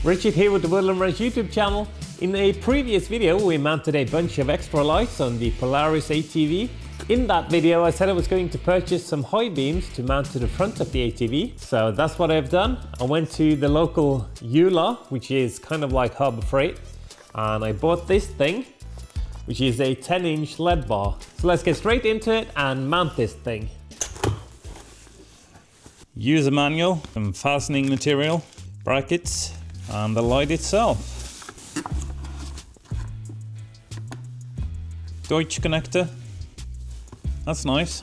Richard here with the Woodland Ranch YouTube channel. In a previous video we mounted a bunch of extra lights on the Polaris ATV. In that video I said I was going to purchase some high beams to mount to the front of the ATV. So that's what I've done. I went to the local Jula, which is kind of like Harbor Freight, and I bought this thing, which is a 10-inch LED bar. So let's get straight into it and mount this thing. User manual, some fastening material, brackets, and the light itself. Deutsch connector. That's nice.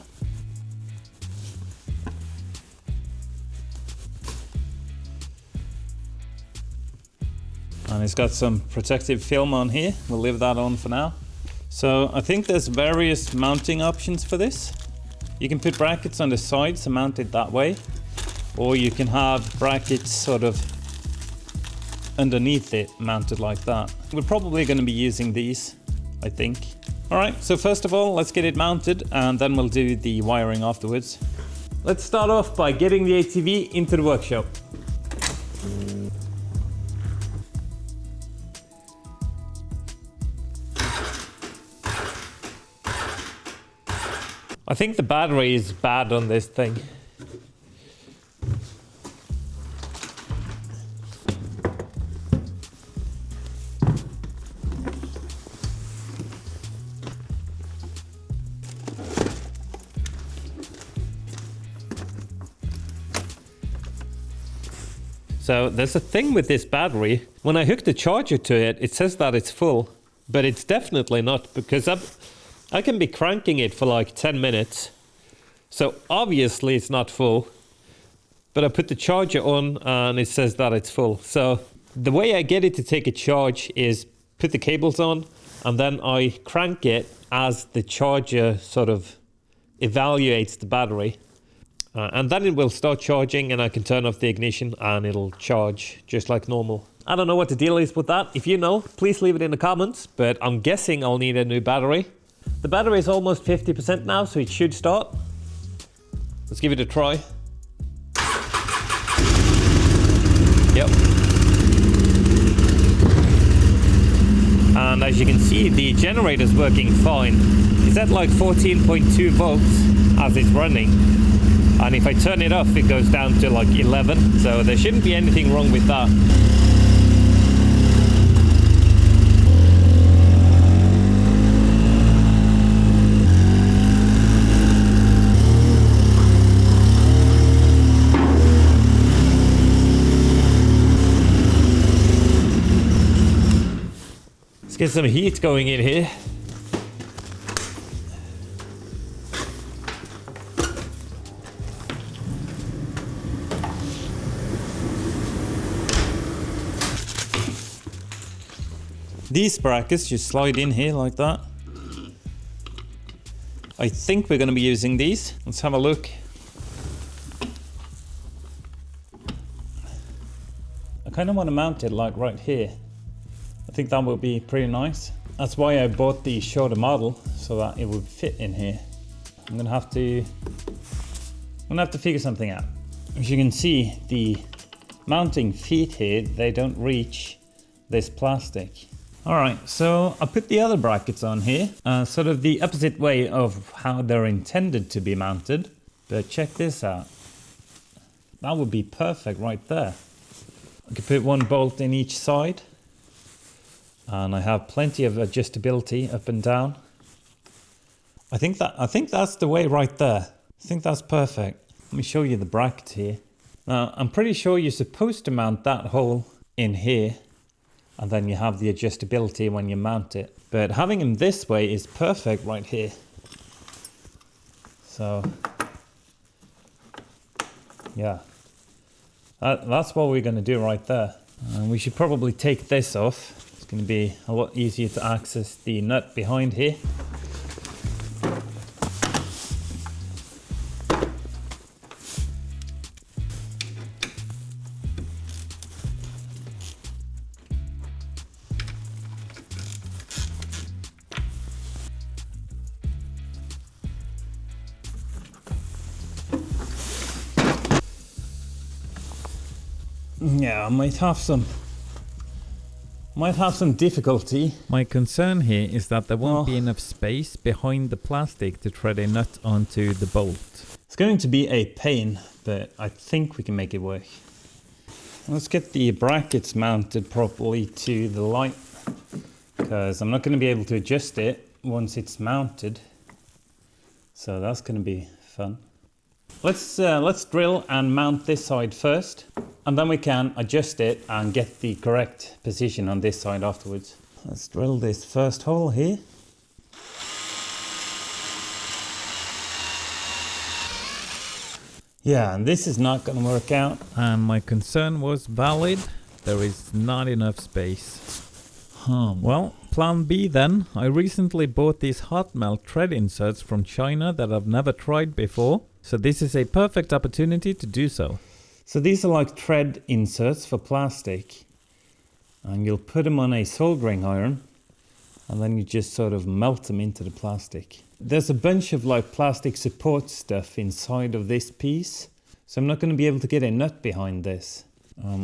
And it's got some protective film on here. We'll leave that on for now. So I think there's various mounting options for this. You can put brackets on the sides to mount it that way, or you can have brackets sort of underneath it mounted like that. We're probably going to be using these, I think. Alright, so first of all, let's get it mounted and then we'll do the wiring afterwards. Let's start off by getting the ATV into the workshop. I think the battery is bad on this thing. So there's a thing with this battery. When I hook the charger to it, it says that it's full, but it's definitely not, because I can be cranking it for like 10 minutes. So obviously it's not full, but I put the charger on and it says that it's full. So the way I get it to take a charge is put the cables on and then I crank it as the charger sort of evaluates the battery. And then it will start charging and I can turn off the ignition and it'll charge just like normal. I don't know what the deal is with that. If you know, please leave it in the comments, but I'm guessing I'll need a new battery. The battery is almost 50% now, so it should start. Let's give it a try. Yep. And as you can see, the generator's working fine. It's at like 14.2 volts as it's running. And if I turn it off, it goes down to like 11. So there shouldn't be anything wrong with that. Let's get some heat going in here. These brackets just slide in here like that. I think we're going to be using these. Let's have a look. I kind of want to mount it like right here. I think that would be pretty nice. That's why I bought the shorter model, so that it would fit in here. I'm gonna have to figure something out. As you can see, the mounting feet here, they don't reach this plastic. Alright, so I put the other brackets on here, sort of the opposite way of how they're intended to be mounted. But check this out. That would be perfect right there. I could put one bolt in each side. And I have plenty of adjustability up and down. I think that's the way right there. I think that's perfect. Let me show you the bracket here. Now, I'm pretty sure you're supposed to mount that hole in here, and then you have the adjustability when you mount it. But having them this way is perfect right here. So, yeah. That's what we're going to do right there. And we should probably take this off. It's going to be a lot easier to access the nut behind here. Yeah, I might have some Might have some difficulty. My concern here is that there won't be enough space behind the plastic to thread a nut onto the bolt. It's going to be a pain, but I think we can make it work. Let's get the brackets mounted properly to the light, because I'm not going to be able to adjust it once it's mounted. So that's going to be fun. Let's drill and mount this side first, and then we can adjust it and get the correct position on this side afterwards. Let's drill this first hole here. Yeah, and this is not going to work out. And my concern was valid. There is not enough space. Well, plan B then. I recently bought these hot melt thread inserts from China that I've never tried before. So this is a perfect opportunity to do so. So these are like thread inserts for plastic. And you'll put them on a soldering iron. And then you just sort of melt them into the plastic. There's a bunch of like plastic support stuff inside of this piece. So I'm not going to be able to get a nut behind this.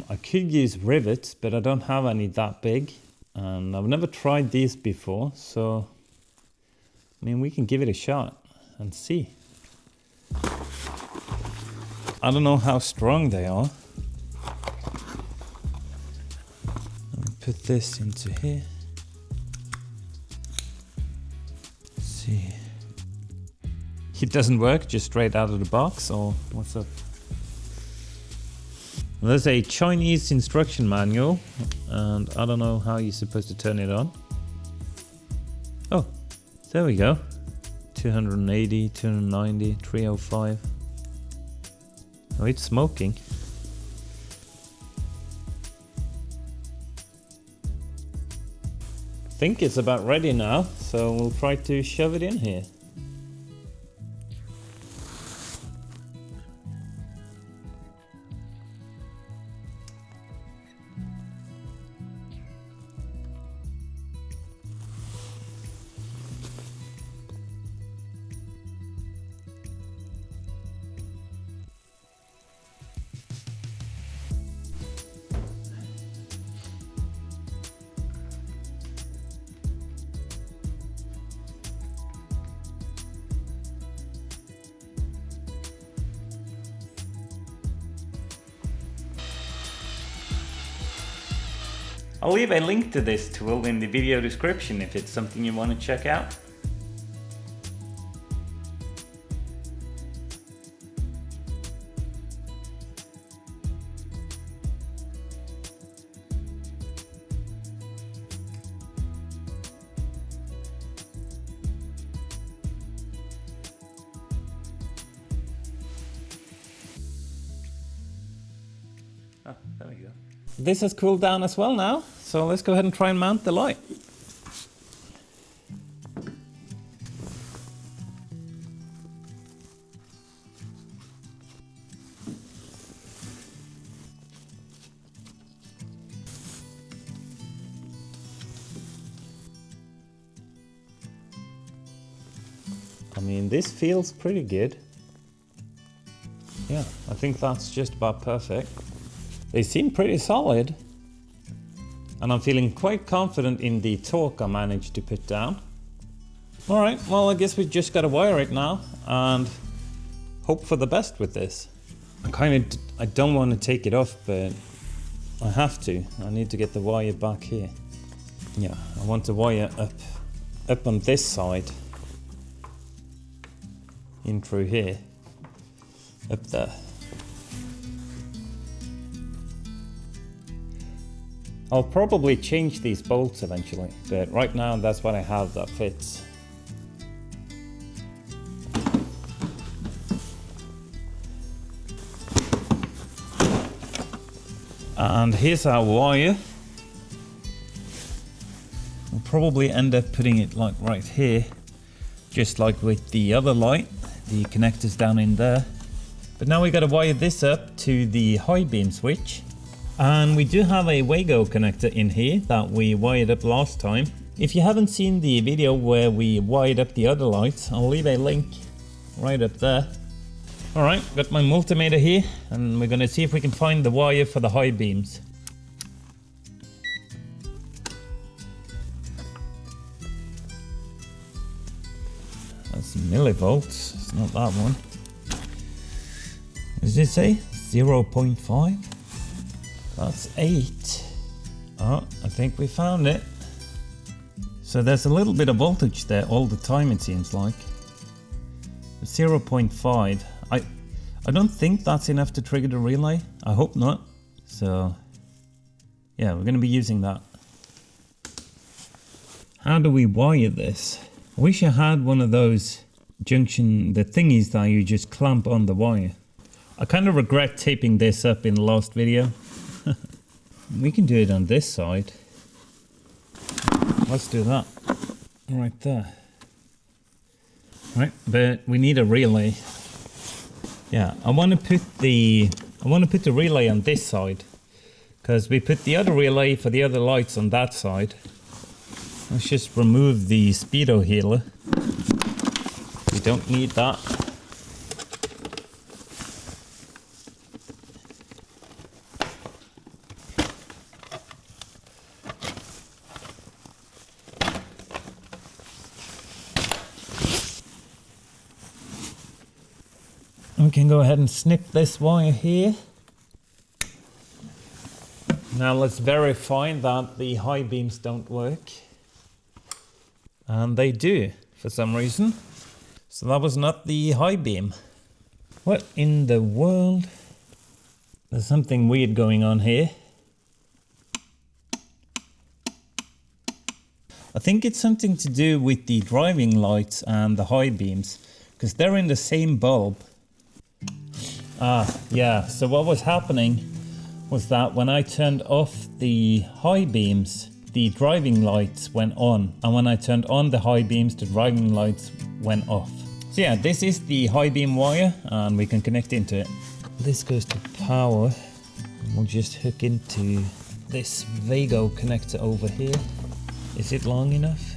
I could use rivets, but I don't have any that big. And I've never tried these before. So, I mean, we can give it a shot and see. I don't know how strong they are. Let me put this into here. Let's see. It doesn't work just straight out of the box, or what's up? Well, there's a Chinese instruction manual, and I don't know how you're supposed to turn it on. Oh, there we go. 280, 290, 305. Oh, it's smoking. I think it's about ready now, so we'll try to shove it in here. I'll leave a link to this tool in the video description if it's something you want to check out. Oh, there we go. This has cooled down as well now, so let's go ahead and try and mount the light. I mean, this feels pretty good. Yeah, I think that's just about perfect. They seem pretty solid, and I'm feeling quite confident in the torque I managed to put down. All right, well, I guess we just gotta wire it now and hope for the best with this. I don't want to take it off, but I have to. I need to get the wire back here. Yeah, I want the wire up on this side, in through here, up there. I'll probably change these bolts eventually, but right now that's what I have that fits. And here's our wire. We'll probably end up putting it like right here, just like with the other light. The connector's down in there. But now we got to wire this up to the high beam switch. And we do have a Wago connector in here that we wired up last time. If you haven't seen the video where we wired up the other lights, I'll leave a link right up there. Alright, got my multimeter here, and we're gonna see if we can find the wire for the high beams. That's millivolts, it's not that one. What does it say? 0.5? That's 8. Oh, I think we found it. So there's a little bit of voltage there all the time, it seems like. 0.5. I don't think that's enough to trigger the relay. I hope not. So yeah, we're going to be using that. How do we wire this? I wish I had one of those the thingies that you just clamp on the wire. I kind of regret taping this up in the last video. We can do it on this side. Let's do that. Right there. Right, but we need a relay. Yeah, I want to put the relay on this side, because we put the other relay for the other lights on that side. Let's just remove the speedo healer. We don't need that. We can go ahead and snip this wire here. Now let's verify that the high beams don't work. And they do, for some reason. So that was not the high beam. What in the world? There's something weird going on here. I think it's something to do with the driving lights and the high beams, because they're in the same bulb. Yeah, so what was happening was that when I turned off the high beams, the driving lights went on, and when I turned on the high beams, the driving lights went off. So yeah, this is the high beam wire, and we can connect into it. This goes to power, and we'll just hook into this Vago connector over here. Is it long enough?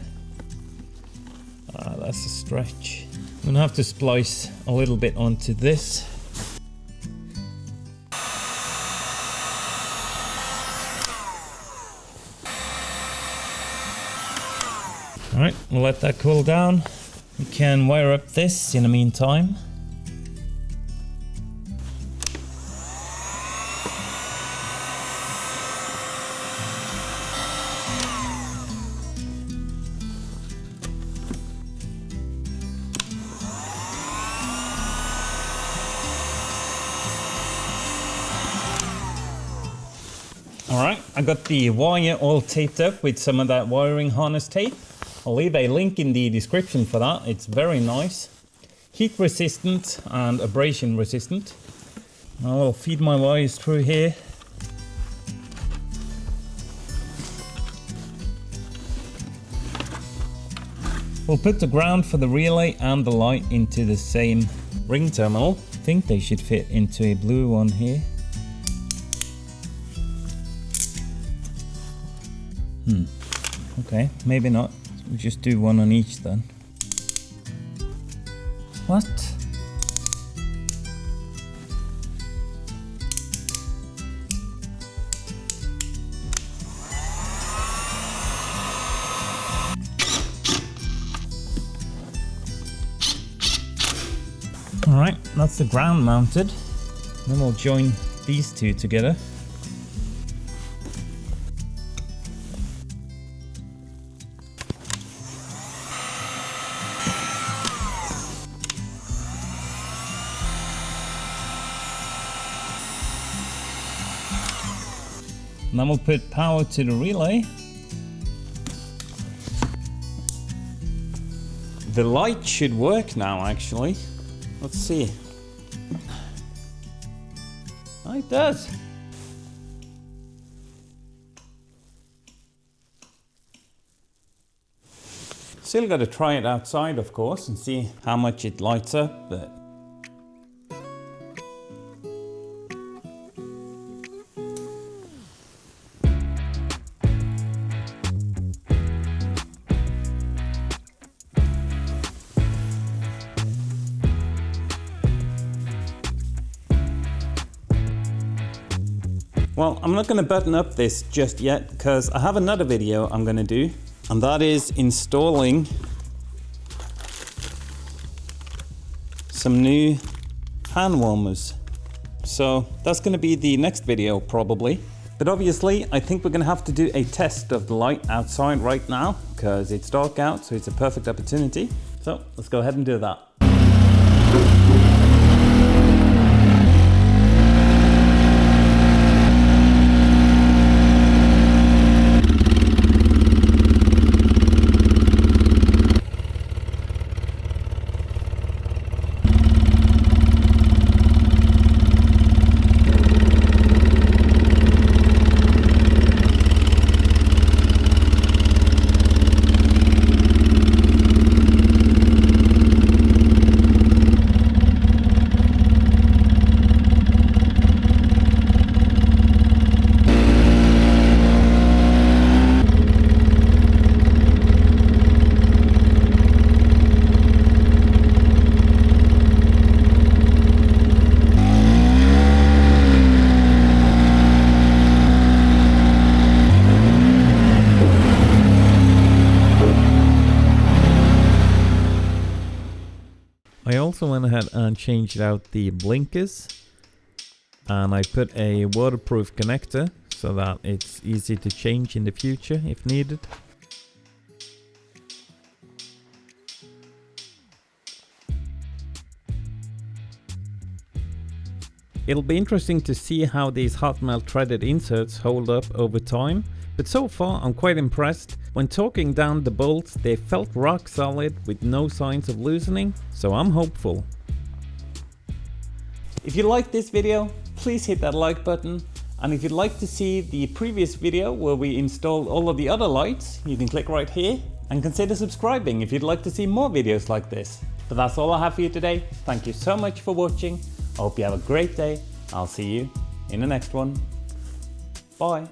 That's a stretch. I'm gonna have to splice a little bit onto this. Alright, we'll let that cool down. We can wire up this in the meantime. Alright, I got the wire all taped up with some of that wiring harness tape. I'll leave a link in the description for that. It's very nice. Heat resistant and abrasion resistant. I'll feed my wires through here. We'll put the ground for the relay and the light into the same ring terminal. I think they should fit into a blue one here. Okay, maybe not. We'll just do one on each then. What? Alright, that's the ground mounted. Then we'll join these two together. And then we'll put power to the relay. The light should work now, actually. Let's see. Oh, it does. Still got to try it outside, of course, and see how much it lights up, but well, I'm not going to button up this just yet because I have another video I'm going to do, and that is installing some new hand warmers. So that's going to be the next video probably. But obviously I think we're going to have to do a test of the light outside right now because it's dark out, so it's a perfect opportunity. So let's go ahead and do that. I also went ahead and changed out the blinkers, and I put a waterproof connector so that it's easy to change in the future if needed. It'll be interesting to see how these hot melt threaded inserts hold up over time, but so far I'm quite impressed. When torquing down the bolts, they felt rock solid with no signs of loosening, so I'm hopeful. If you liked this video, please hit that like button, and if you'd like to see the previous video where we installed all of the other lights, you can click right here and consider subscribing if you'd like to see more videos like this. But that's all I have for you today. Thank you so much for watching. I hope you have a great day. I'll see you in the next one. Bye.